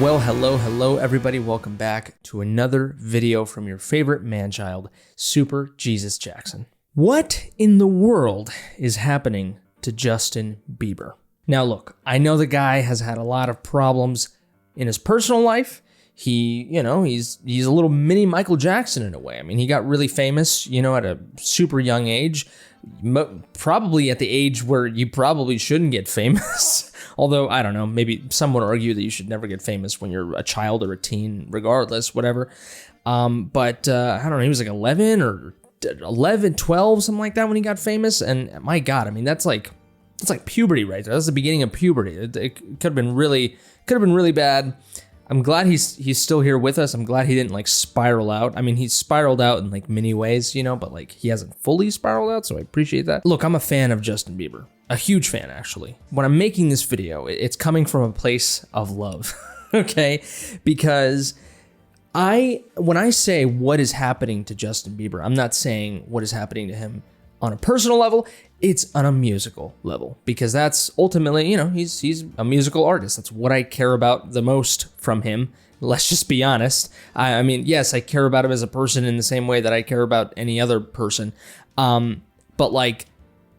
Well, hello, everybody. Welcome back to another video from your favorite man-child, Super Jesus Jackson. What in the world is happening to Justin Bieber? Now, look, I know the guy has had a lot of problems in his personal life. He's a little mini Michael Jackson in a way. I mean, he got really famous, at a super young age, probably at the age where you probably shouldn't get famous. Although, I don't know, maybe some would argue that you should never get famous when you're a child or a teen, regardless, whatever. But I don't know, he was like 11 or 12, something like that when he got famous. And my God, I mean, that's like puberty right there. That's the beginning of puberty. It could have been really bad. I'm glad he's still here with us. I'm glad he didn't spiral out. I mean, he's spiraled out in many ways, but he hasn't fully spiraled out, so I appreciate that. Look, I'm a fan of Justin Bieber. A huge fan, actually. When I'm making this video, it's coming from a place of love, okay? Because when I say what is happening to Justin Bieber, I'm not saying what is happening to him on a personal level. It's on a musical level, because that's ultimately, he's a musical artist. That's what I care about the most from him. Let's just be honest. I mean, yes, I care about him as a person in the same way that I care about any other person. But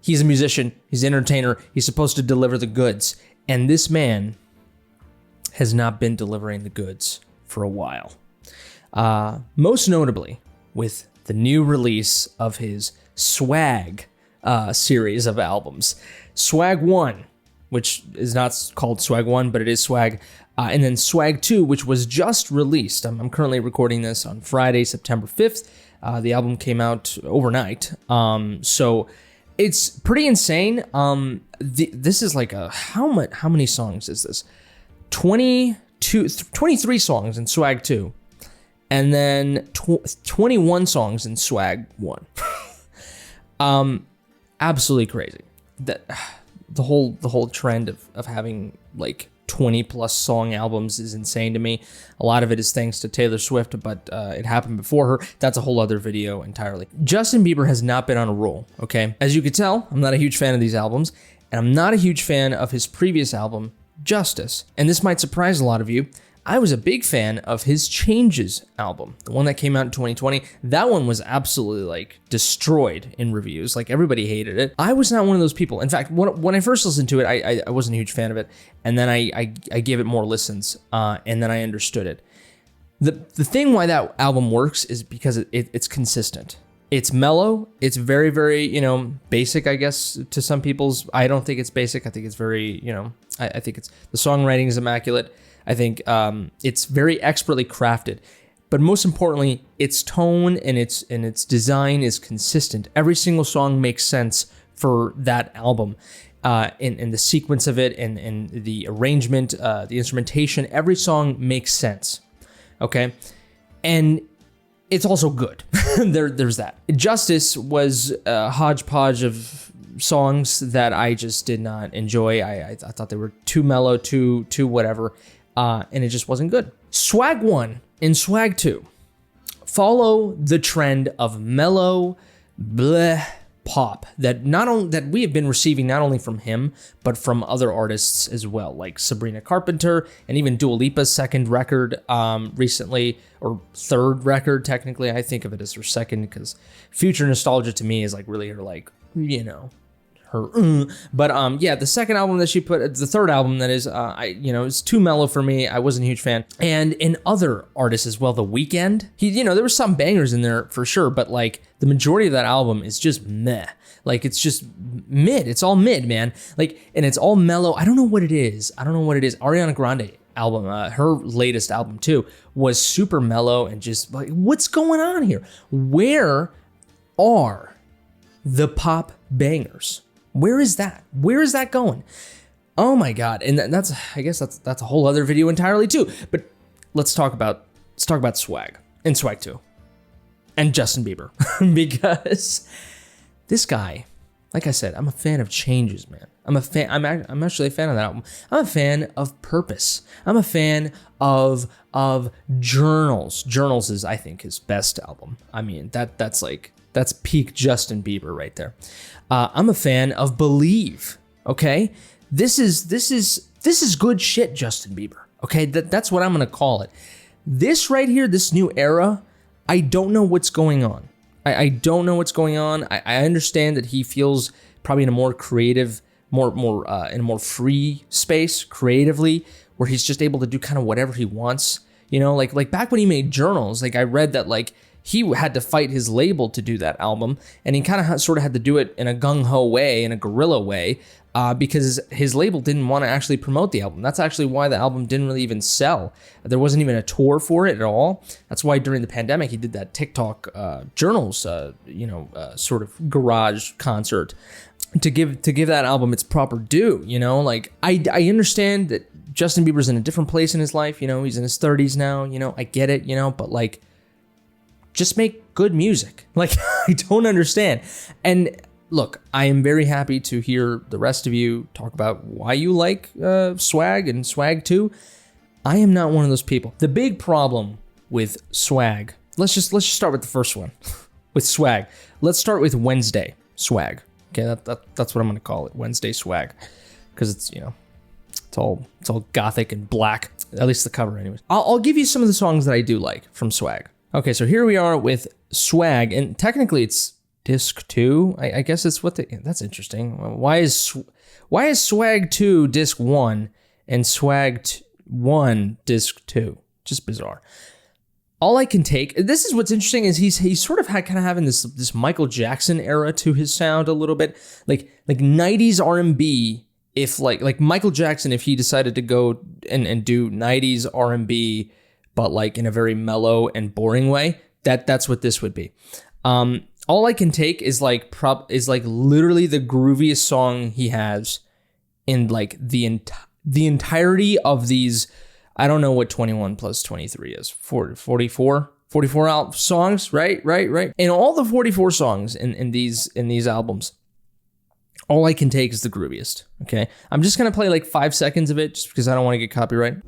he's a musician, he's an entertainer, he's supposed to deliver the goods. And this man has not been delivering the goods for a while. Most notably with the new release of his Swag series of albums. Swag 1, which is not called Swag 1, but it is Swag. And then Swag 2, which was just released. I'm currently recording this on Friday, September 5th. The album came out overnight. So it's pretty insane. This is how many songs is this? 23 songs in Swag 2. And then 21 songs in Swag 1. Absolutely crazy. That the whole trend of having 20 plus song albums is insane to me. A lot of it is thanks to Taylor Swift, but it happened before her. That's a whole other video entirely. Justin Bieber has not been on a roll, okay? As you can tell, I'm not a huge fan of these albums, and I'm not a huge fan of his previous album, Justice. And this might surprise a lot of you. I was a big fan of his Changes album, the one that came out in 2020. That one was absolutely destroyed in reviews. Everybody hated it. I was not one of those people. In fact, when I first listened to it, I wasn't a huge fan of it. And then I gave it more listens, and then I understood it. The thing why that album works is because it's consistent. It's mellow. It's very, very, basic, I guess, to some people's. I don't think it's basic. I think it's very, I think the songwriting is immaculate. I think it's very expertly crafted, but most importantly, its tone and its design is consistent. Every single song makes sense for that album, in the sequence of it and the arrangement, the instrumentation. Every song makes sense, okay, and it's also good. There's that. Justice was a hodgepodge of songs that I just did not enjoy. I thought they were too mellow, too whatever. And it just wasn't good. Swag 1 and Swag 2 follow the trend of mellow, bleh pop that we have been receiving not only from him, but from other artists as well, like Sabrina Carpenter and even Dua Lipa's second record recently, or third record technically. I think of it as her second because Future Nostalgia to me is really her But yeah, the second album that she put, the third album that is, it's too mellow for me. I wasn't a huge fan. And in other artists as well, The Weeknd, there were some bangers in there for sure, but the majority of that album is just meh. It's just mid. It's all mid, man. And it's all mellow. I don't know what it is. Ariana Grande album, her latest album too, was super mellow and just what's going on here? Where are the pop bangers? Where is that? Where is that going? Oh my God. And I guess that's a whole other video entirely too. But let's talk about Swag and Swag 2 and Justin Bieber. Because this guy, like I said, I'm a fan of Changes, man. I'm actually a fan of that album. I'm a fan of Purpose. I'm a fan of Journals. Journals is, I think, his best album. I mean, that's peak Justin Bieber right there. I'm a fan of Believe. Okay, this is good shit, Justin Bieber. Okay, that's what I'm gonna call it. This right here, this new era, I don't know what's going on. I don't know what's going on. I understand that he feels probably in a more creative, more in a more free space creatively, where he's just able to do kind of whatever he wants. You know, like back when he made Journals, like I read that like he had to fight his label to do that album, and he kind of sort of had to do it in a gung-ho way, in a guerrilla way, because his label didn't want to actually promote the album. That's actually why the album didn't really even sell. There wasn't even a tour for it at all. That's why during the pandemic he did that TikTok Journals, sort of garage concert to give that album its proper due. You know, like I understand that Justin Bieber's in a different place in his life. You know, he's in his 30s now. You know, I get it. You know, but like, just make good music. Like, I don't understand. And look, I am very happy to hear the rest of you talk about why you like Swag and Swag 2. I am not one of those people. The big problem with Swag, let's just start with the first one. With Swag, let's start with Wednesday Swag. Okay, that's what I'm gonna call it, Wednesday Swag, because it's, you know, it's all gothic and black. At least the cover, anyways. I'll give you some of the songs that I do like from Swag. Okay, so here we are with Swag, and technically it's disc 2. I guess it's what that's interesting. Why is Swag 2 disc 1 and Swag 1 disc 2? Just bizarre. All I can take, this is what's interesting, is he's sort of kind of having this Michael Jackson era to his sound a little bit, like 90s R&B. If like Michael Jackson, if he decided to go and do 90s R&B, but like in a very mellow and boring way, that's what this would be. All I Can Take is like literally the grooviest song he has in like the entirety of these. I don't know what 21 plus 23 is. 44 songs, right? And all the 44 songs in these albums, All I Can Take is the grooviest. Okay, I'm just gonna play like 5 seconds of it just because I don't want to get copyright.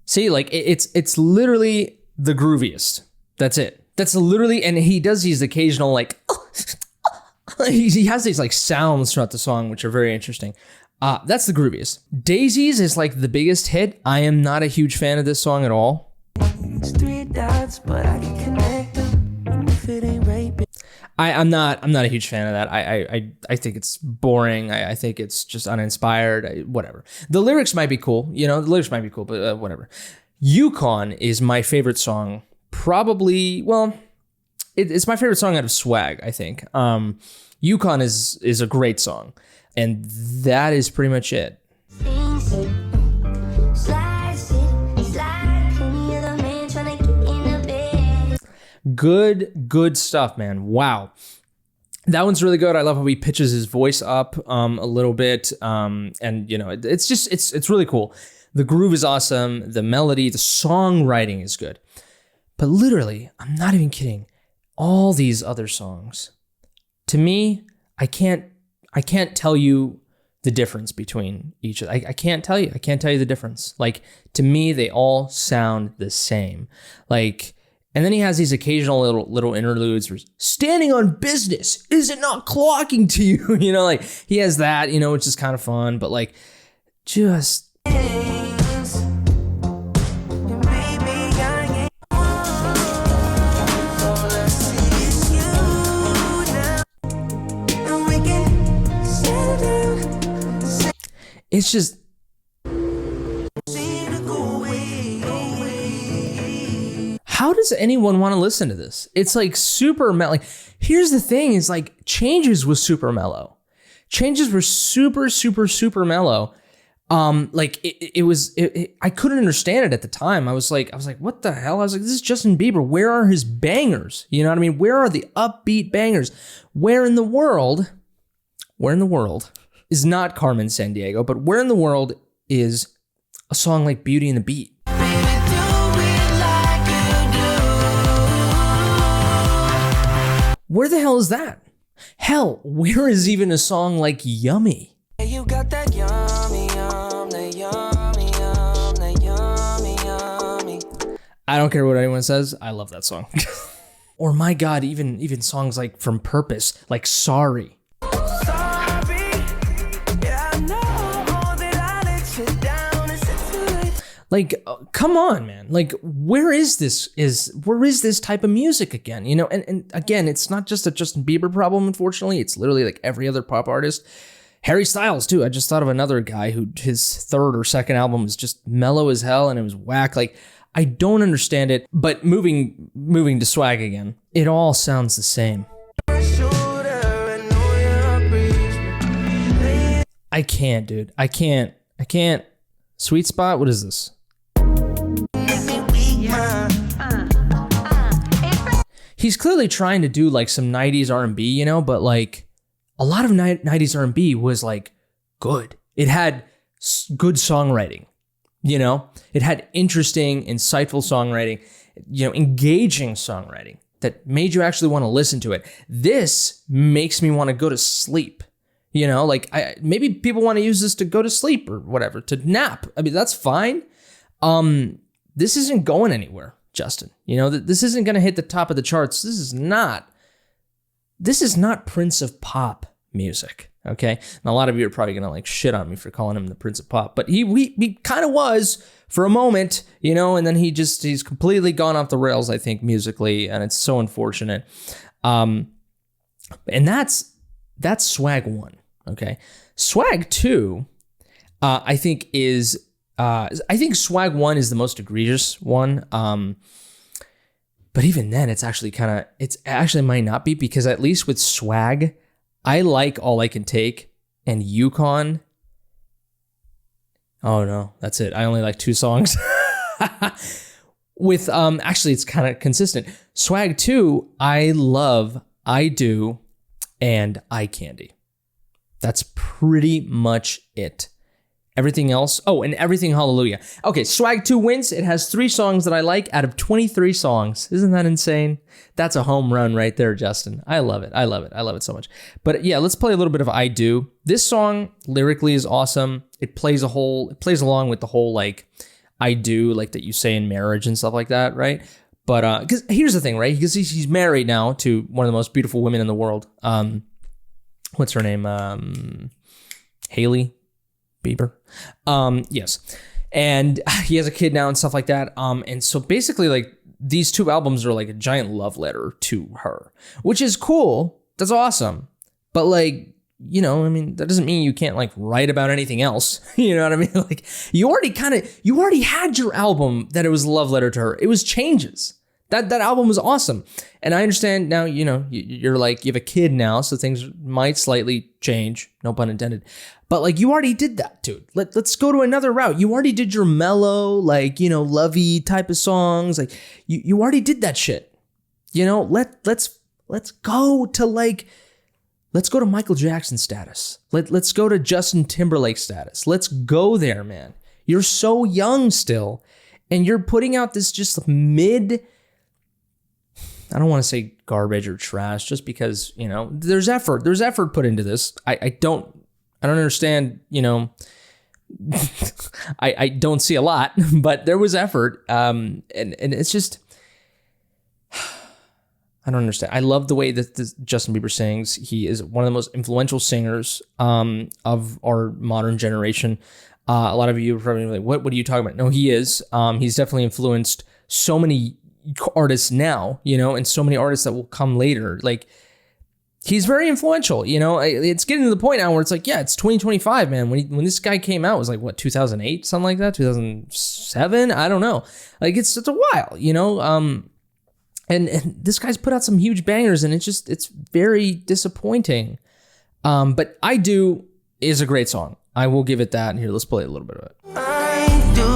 See, like it's literally the grooviest. That's it. That's literally, and he does these occasional like, he has these like sounds throughout the song, which are very interesting. That's the grooviest. Daisies is like the biggest hit. I am not a huge fan of this song at all. It's 3 dots, but I can connect them if it ain't right. I'm not a huge fan of that. I think it's boring. I think it's just uninspired. Whatever. The lyrics might be cool. You know, the lyrics might be cool, but whatever. Yukon is my favorite song. Probably, well, it's my favorite song out of Swag, I think. Yukon is a great song. And that is pretty much it. Good stuff, man. Wow. That one's really good. I love how he pitches his voice up a little bit. And you know, it's really cool. The groove is awesome. The melody, the songwriting is good. But literally, I'm not even kidding. All these other songs, to me, I can't tell you the difference between each. I can't tell you. I can't tell you the difference. Like, to me, they all sound the same. Like, and then he has these occasional little interludes where, standing on business, is it not clocking to you? You know, like he has that, you know, which is kind of fun, but like just. It's just. How does anyone want to listen to this? It's like super mellow. Like, here's the thing: is like Changes was super mellow. Changes were super mellow. Like it was. I couldn't understand it at the time. I was like, what the hell? I was like, this is Justin Bieber. Where are his bangers? You know what I mean? Where are the upbeat bangers? Where in the world is not Carmen Sandiego? But where in the world is a song like Beauty and the Beat? Where the hell is that? Hell, where is even a song like Yummy? You got that yummy, that yummy, that yummy. I don't care what anyone says. I love that song. Or my God, even songs like From Purpose, like Sorry. Like, come on, man. Like, where is this type of music again? You know, and again, it's not just a Justin Bieber problem, unfortunately. It's literally like every other pop artist. Harry Styles, too. I just thought of another guy who his third or second album was just mellow as hell and it was whack. Like, I don't understand it. But moving to Swag again, it all sounds the same. I can't, dude. I can't. Sweet Spot? What is this? He's clearly trying to do like some 90s R&B, you know, but like a lot of 90s R&B was like good. It had good songwriting, you know? It had interesting, insightful songwriting, you know, engaging songwriting that made you actually want to listen to it. This makes me want to go to sleep. You know, like maybe people want to use this to go to sleep or whatever, to nap. I mean, that's fine. This isn't going anywhere, Justin. You know, this isn't going to hit the top of the charts. This is not Prince of Pop music. Okay. And a lot of you are probably going to like shit on me for calling him the Prince of Pop, but he kind of was for a moment, you know, and then he's completely gone off the rails, I think, musically. And it's so unfortunate. And that's Swag 1. Okay. Swag 2, I think Swag 1 is the most egregious one. But even then it actually might not be, because at least with Swag, I like All I Can Take and Yukon. Oh no, that's it. I only like 2 songs. With, actually it's kind of consistent. Swag 2, I love I Do and Eye Candy. That's pretty much it. Everything else. Oh, and Everything Hallelujah. Okay, Swag 2 wins. It has 3 songs that I like out of 23 songs. Isn't that insane? That's a home run right there, Justin. I love it. I love it so much. But yeah, let's play a little bit of I Do. This song lyrically is awesome. It plays along with the whole like I do, like that you say in marriage and stuff like that, right? But because here's the thing, right? Because he's married now to one of the most beautiful women in the world. What's her name? Hailey Bieber. Yes. And he has a kid now and stuff like that. And so basically like these 2 albums are like a giant love letter to her, which is cool. That's awesome. But like, you know, I mean, that doesn't mean you can't like write about anything else. You know what I mean? Like you already had your album that it was a love letter to her. It was Changes. That album was awesome. And I understand now, you know, you're like, you have a kid now, so things might slightly change, no pun intended. But like, you already did that, dude. Let's go to another route. You already did your mellow, like, you know, lovey type of songs. Like you already did that shit. You know, let's go to like, let's go to Michael Jackson status. Let's go to Justin Timberlake status. Let's go there, man. You're so young still, and you're putting out this just mid, I don't want to say garbage or trash, just because, you know, there's effort put into this. I don't understand, you know, I don't see a lot, but there was effort. And it's just, I don't understand. I love the way that Justin Bieber sings. He is one of the most influential singers of our modern generation. A lot of you are probably like, what are you talking about? No, he is. He's definitely influenced so many artists now, you know, and so many artists that will come later. Like, he's very influential, you know. It's getting to the point now where it's like, yeah, it's 2025, man. When this guy came out, it was like, what, 2008, something like that, 2007, I don't know. Like, it's a while, you know. And this guy's put out some huge bangers, and it's very disappointing. But I Do is a great song. I will give it that. And here, let's play a little bit of it. I do.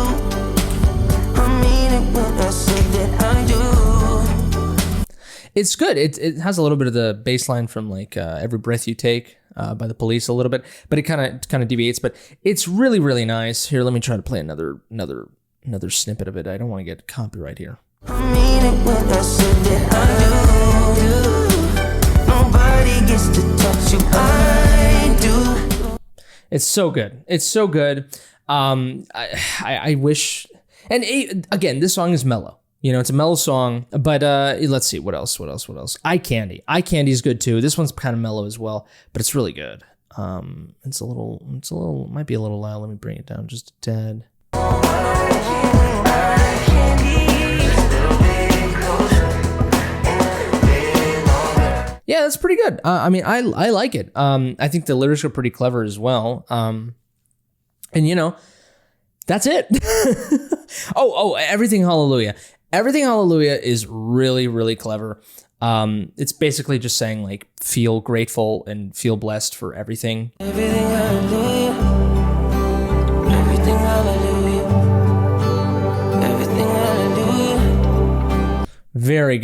I mean it when I say that I do. It's good. It has a little bit of the bass line from like Every Breath You Take by The Police a little bit, but it kind of deviates. But it's really, really nice. Here, let me try to play another snippet of it. I don't want to get copyright here. I mean it when I say that I do. Nobody gets to touch you. I do. It's so good. It's so good. I wish. And again, this song is mellow. You know, it's a mellow song. But let's see, what else? Eye Candy. Eye Candy is good too. This one's kind of mellow as well, but it's really good. It's a little. Might be a little loud. Let me bring it down just a tad. Yeah, that's pretty good. I mean, I like it. I think the lyrics are pretty clever as well. And you know, that's it. Oh, Everything Hallelujah. Everything Hallelujah is really, really clever. It's basically just saying like, feel grateful and feel blessed for everything. Everything hallelujah. Everything hallelujah. Everything hallelujah. Very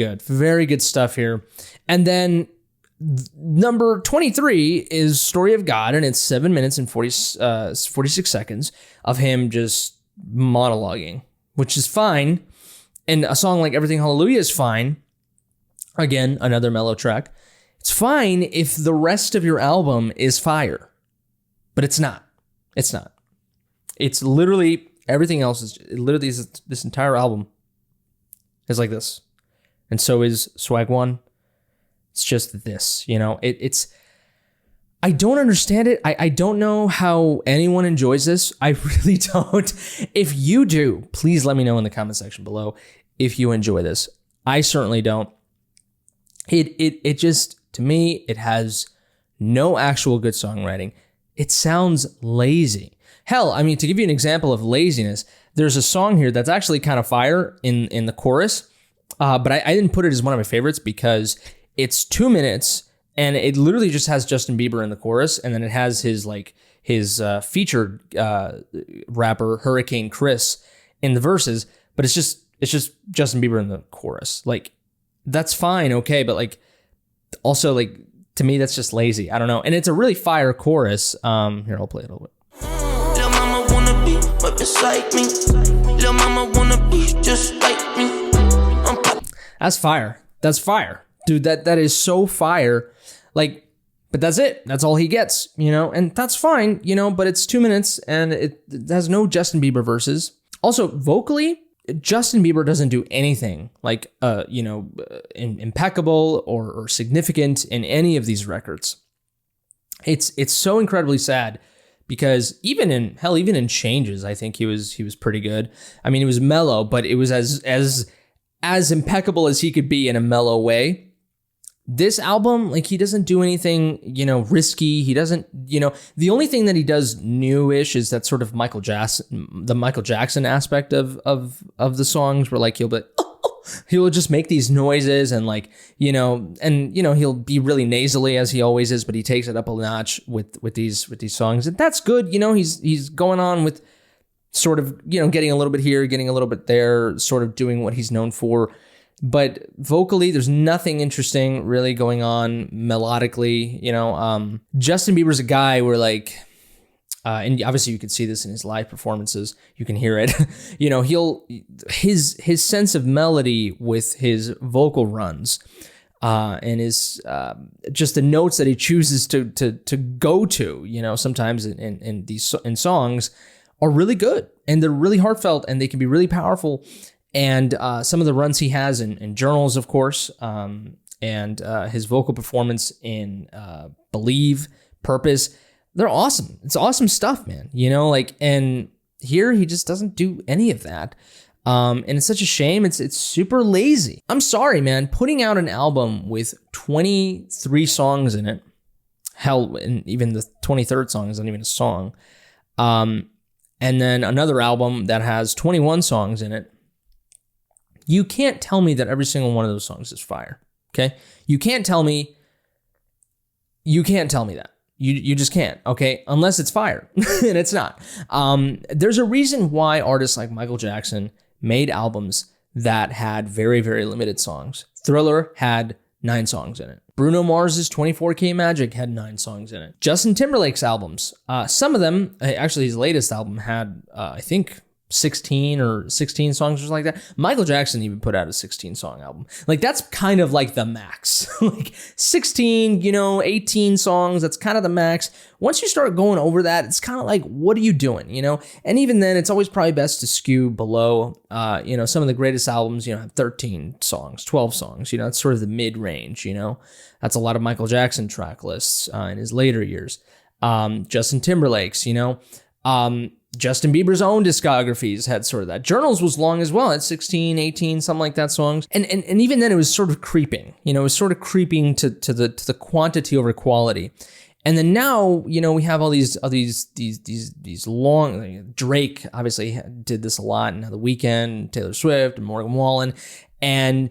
good stuff here. And then number 23 is Story of God, and it's 7 minutes and 46 seconds of him just monologuing, which is fine. And a song like Everything Hallelujah is fine. Again, another mellow track. It's fine if the rest of your album is fire, but it's not. It's not. It's literally everything else is literally this entire album is like this. And so is Swag One. It's just this, you know, it's, I don't understand it. I don't know how anyone enjoys this. I really don't. If you do, please let me know in the comment section below if you enjoy this. I certainly don't. It just, to me, it has no actual good songwriting. It sounds lazy. Hell, I mean, to give you an example of laziness, there's a song here that's actually kind of fire in the chorus, but I didn't put it as one of my favorites because it's 2 minutes and it literally just has Justin Bieber in the chorus, and then it has his featured rapper Hurricane Chris in the verses, but it's just Justin Bieber in the chorus. Like, that's fine, okay, but like, also like, to me that's just lazy. I don't know, and it's a really fire chorus. Here, I'll play it a little bit. Little mama wanna be right beside me. Little mama wanna be just like me. That's fire. That's fire. Dude, that is so fire. Like, but that's it. That's all he gets, you know, and that's fine, you know, but it's 2 minutes and it has no Justin Bieber verses. Also, vocally, Justin Bieber doesn't do anything like, impeccable or significant in any of these records. It's so incredibly sad because even in Changes, I think he was pretty good. I mean, it was mellow, but it was as impeccable as he could be in a mellow way. This album, like, he doesn't do anything, you know, risky. He doesn't, you know, the only thing that he does newish is that sort of the Michael Jackson aspect of the songs, where like he'll be like, he'll just make these noises and like, you know, and you know, he'll be really nasally as he always is, but he takes it up a notch with these songs, and that's good. You know, he's going on with sort of, you know, getting a little bit here, getting a little bit there, sort of doing what he's known for. But vocally, there's nothing interesting really going on melodically. You know, Justin Bieber's a guy where like, and obviously you can see this in his live performances. You can hear it. You know, his sense of melody with his vocal runs, and his just the notes that he chooses to go to. You know, sometimes in songs are really good, and they're really heartfelt, and they can be really powerful. And some of the runs he has in Journals, of course, and his vocal performance in Believe, Purpose, they're awesome. It's awesome stuff, man. You know, like, and here he just doesn't do any of that. And it's such a shame. It's super lazy. I'm sorry, man. Putting out an album with 23 songs in it, hell, and even the 23rd song isn't even a song. And then another album that has 21 songs in it. You can't tell me that every single one of those songs is fire, okay? You can't tell me that. You just can't, okay? Unless it's fire, and it's not. There's a reason why artists like Michael Jackson made albums that had very, very limited songs. Thriller had 9 songs in it. Bruno Mars's 24K Magic had 9 songs in it. Justin Timberlake's albums, some of them, actually his latest album had, I think, 16 songs or something like that. Michael Jackson even put out a 16-song album. Like, that's kind of like the max. Like 16, you know, 18 songs, that's kind of the max. Once you start going over that, it's kind of like, what are you doing, you know? And even then, it's always probably best to skew below. You know, some of the greatest albums, you know, have 13 songs, 12 songs, you know, it's sort of the mid-range, you know? That's a lot of Michael Jackson track lists in his later years. Justin Timberlake's, you know? Justin Bieber's own discographies had sort of that. Journals was long as well, at 16, 18, something like that songs. And even then it was sort of creeping, it was sort of creeping to the quantity over quality. And then now, we have all these long, Drake obviously did this a lot, and The Weeknd, Taylor Swift, and Morgan Wallen. And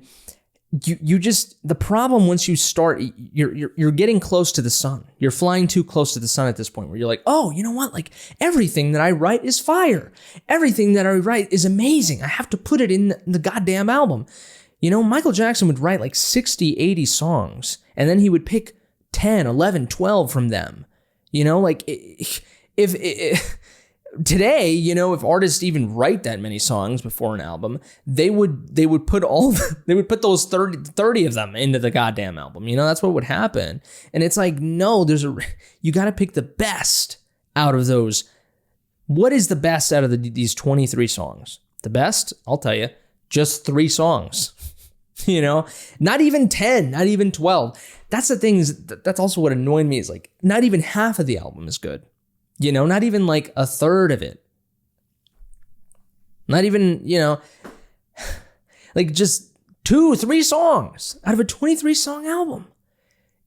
you just, the problem once you start, you're getting close to the sun. You're flying too close to the sun at this point where you're like, oh, you know what? Like everything that I write is fire. Everything that I write is amazing. I have to put it in the goddamn album. Michael Jackson would write like 60, 80 songs, and then he would pick 10, 11, 12 from them. If today, if artists even write that many songs before an album, they would put those 30 of them into the goddamn album. That's what would happen. And it's like, no, you got to pick the best out of those. What is the best out of these 23 songs? The best, I'll tell you, just 3 songs. Not even 10, not even 12. That's the thing, that's also what annoyed me, is like not even half of the album is good. Not even like a third of it. Not even, like just 2, 3 songs out of a 23 song album.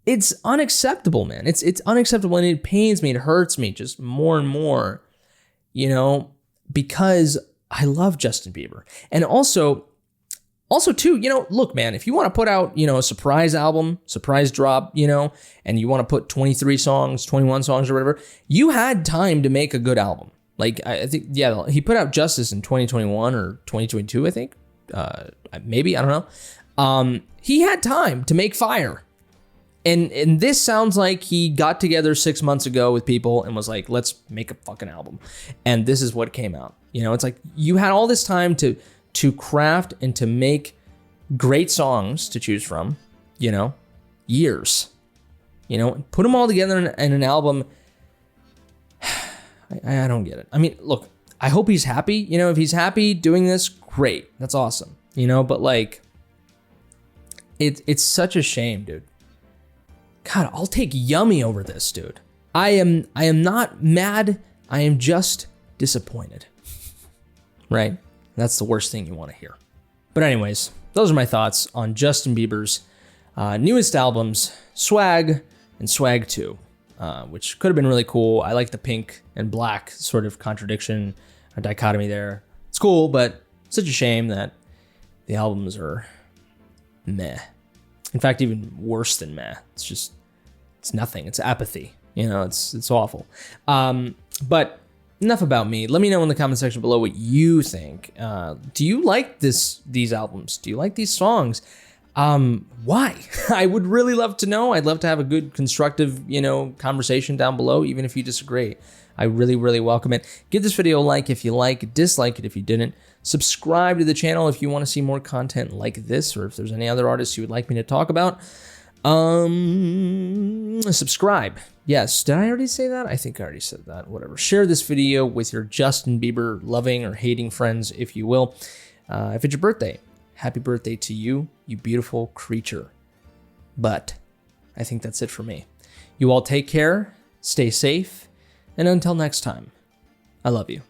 It's unacceptable, man. It's unacceptable, and it pains me. It hurts me just more and more, because I love Justin Bieber. And also too, look, man, if you want to put out, a surprise album, surprise drop, and you want to put 23 songs, 21 songs or whatever, you had time to make a good album. Like, I think, yeah, he put out Justice in 2021 or 2022, I think. Maybe, I don't know. He had time to make fire. And this sounds like he got together 6 months ago with people and was like, let's make a fucking album. And this is what came out. It's like you had all this time to craft and to make great songs to choose from, years, put them all together in an album. I don't get it. I mean, look, I hope he's happy. If he's happy doing this, great. That's awesome. But like, it's such a shame, dude. God, I'll take Yummy over this, dude. I am not mad. I am just disappointed. Right? That's the worst thing you want to hear. But anyways, those are my thoughts on Justin Bieber's newest albums, Swag and Swag 2, which could have been really cool. I like the pink and black sort of contradiction or dichotomy there. It's cool, but such a shame that the albums are meh. In fact, even worse than meh. It's nothing. It's apathy. It's awful. But enough about me. Let me know in the comment section below what you think. Do you like these albums? Do you like these songs? Why? I would really love to know. I'd love to have a good, constructive, conversation down below, even if you disagree. I really, really welcome it. Give this video a like if you like, dislike it if you didn't. Subscribe to the channel if you want to see more content like this, or if there's any other artists you would like me to talk about. Subscribe. Yes, did I already say that? I think I already said that. Whatever. Share this video with your Justin Bieber loving or hating friends, if you will. If it's your birthday, happy birthday to you, you beautiful creature. But I think that's it for me. You all take care, stay safe, and until next time, I love you.